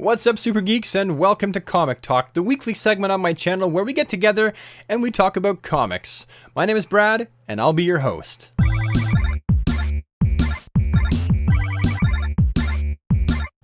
What's up, Super Geeks, and welcome to Comic Talk, the weekly segment on my channel where we get together and we talk about comics. My name is Brad, and I'll be your host.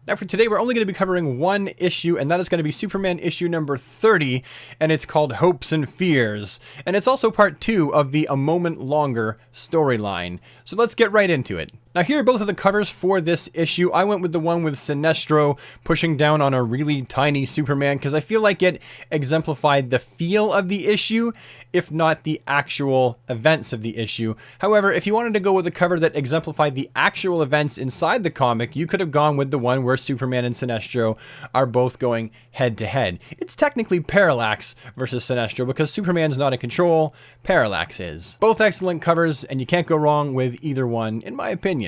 Now for today, we're only going to be covering one issue, and that is going to be Superman issue number 30, and it's called Hopes and Fears. And it's also part 2 of the A Moment Longer storyline. So let's get right into it. Now here are both of the covers for this issue. I went with the one with Sinestro pushing down on a really tiny Superman because I feel like it exemplified the feel of the issue, if not the actual events of the issue. However, if you wanted to go with a cover that exemplified the actual events inside the comic, you could have gone with the one where Superman and Sinestro are both going head to head. It's technically Parallax versus Sinestro because Superman's not in control, Parallax is. Both excellent covers, and you can't go wrong with either one, in my opinion.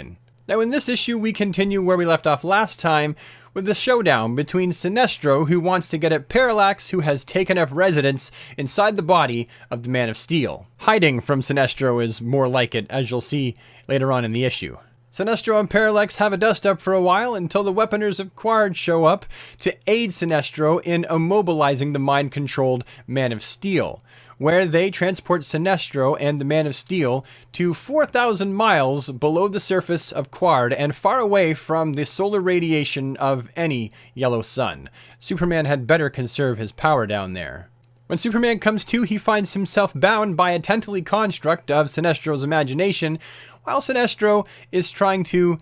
Now in this issue, we continue where we left off last time with the showdown between Sinestro, who wants to get at Parallax, who has taken up residence inside the body of the Man of Steel. Hiding from Sinestro is more like it, as you'll see later on in the issue. Sinestro and Parallax have a dust-up for a while until the Weaponers of Quard show up to aid Sinestro in immobilizing the mind-controlled Man of Steel, where they transport Sinestro and the Man of Steel to 4,000 miles below the surface of Quard and far away from the solar radiation of any yellow sun. Superman had better conserve his power down there. When Superman comes to, he finds himself bound by a tentacly construct of Sinestro's imagination, while Sinestro is trying to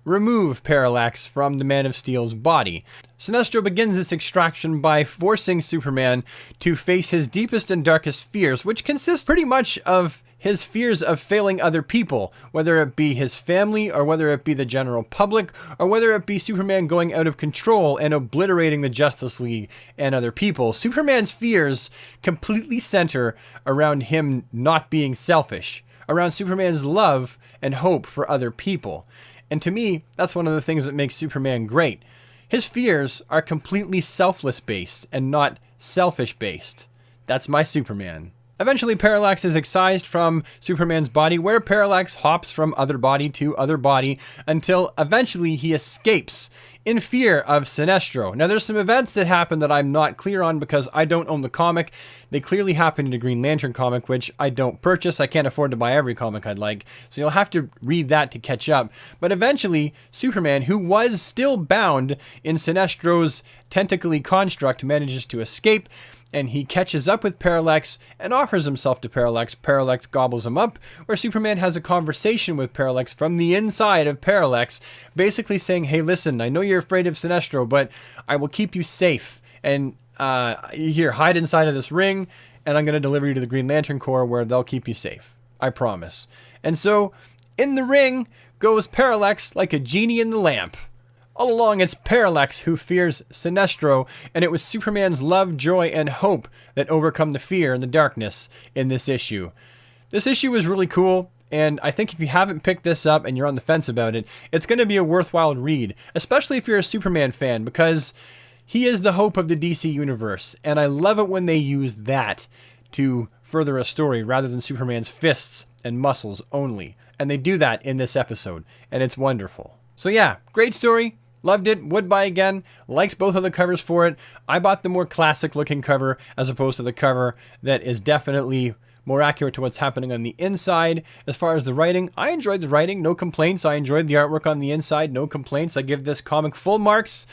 remove Parallax from the Man of Steel's body. Sinestro begins this extraction by forcing Superman to face his deepest and darkest fears, which consist pretty much of his fears of failing other people, whether it be his family, or whether it be the general public, or whether it be Superman going out of control and obliterating the Justice League and other people. Superman's fears completely center around him not being selfish, around Superman's love and hope for other people. And to me, that's one of the things that makes Superman great. His fears are completely selfless-based and not selfish-based. That's my Superman. Eventually, Parallax is excised from Superman's body, where Parallax hops from other body to other body until eventually he escapes in fear of Sinestro. Now, there's some events that happen that I'm not clear on because I don't own the comic. They clearly happen in a Green Lantern comic, which I don't purchase. I can't afford to buy every comic I'd like, so you'll have to read that to catch up. But eventually, Superman, who was still bound in Sinestro's tentacly construct, manages to escape, and he catches up with Parallax and offers himself to Parallax. Parallax gobbles him up, where Superman has a conversation with Parallax from the inside of Parallax, basically saying, hey, listen, I know you're afraid of Sinestro, but I will keep you safe. And here, hide inside of this ring, and I'm going to deliver you to the Green Lantern Corps where they'll keep you safe. I promise. And so, in the ring goes Parallax like a genie in the lamp. All along, it's Parallax who fears Sinestro, and it was Superman's love, joy, and hope that overcome the fear and the darkness in this issue. This issue was really cool, and I think if you haven't picked this up and you're on the fence about it, it's going to be a worthwhile read, especially if you're a Superman fan, because he is the hope of the DC universe, and I love it when they use that to further a story rather than Superman's fists and muscles only. And they do that in this episode, and it's wonderful. So yeah, great story. Loved it, would buy again, liked both of the covers for it. I bought the more classic looking cover as opposed to the cover that is definitely more accurate to what's happening on the inside. As far as the writing, I enjoyed the writing, no complaints. I enjoyed the artwork on the inside, no complaints. I give this comic full marks,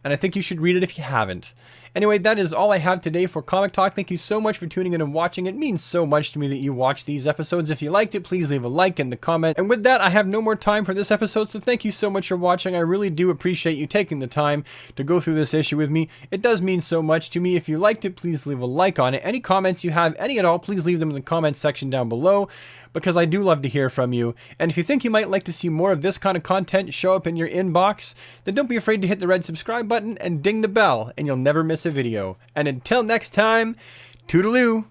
and I think you should read it if you haven't. Anyway, that is all I have today for Comic Talk. Thank you so much for tuning in and watching. It means so much to me that you watch these episodes. If you liked it, please leave a like and the comment. And with that, I have no more time for this episode, so thank you so much for watching. I really do appreciate you taking the time to go through this issue with me. It does mean so much to me. If you liked it, please leave a like on it. Any comments you have, any at all, please leave them in the comments section down below, because I do love to hear from you. And if you think you might like to see more of this kind of content show up in your inbox, then don't be afraid to hit the red subscribe button and ding the bell, and you'll never miss a video. And until next time, toodaloo!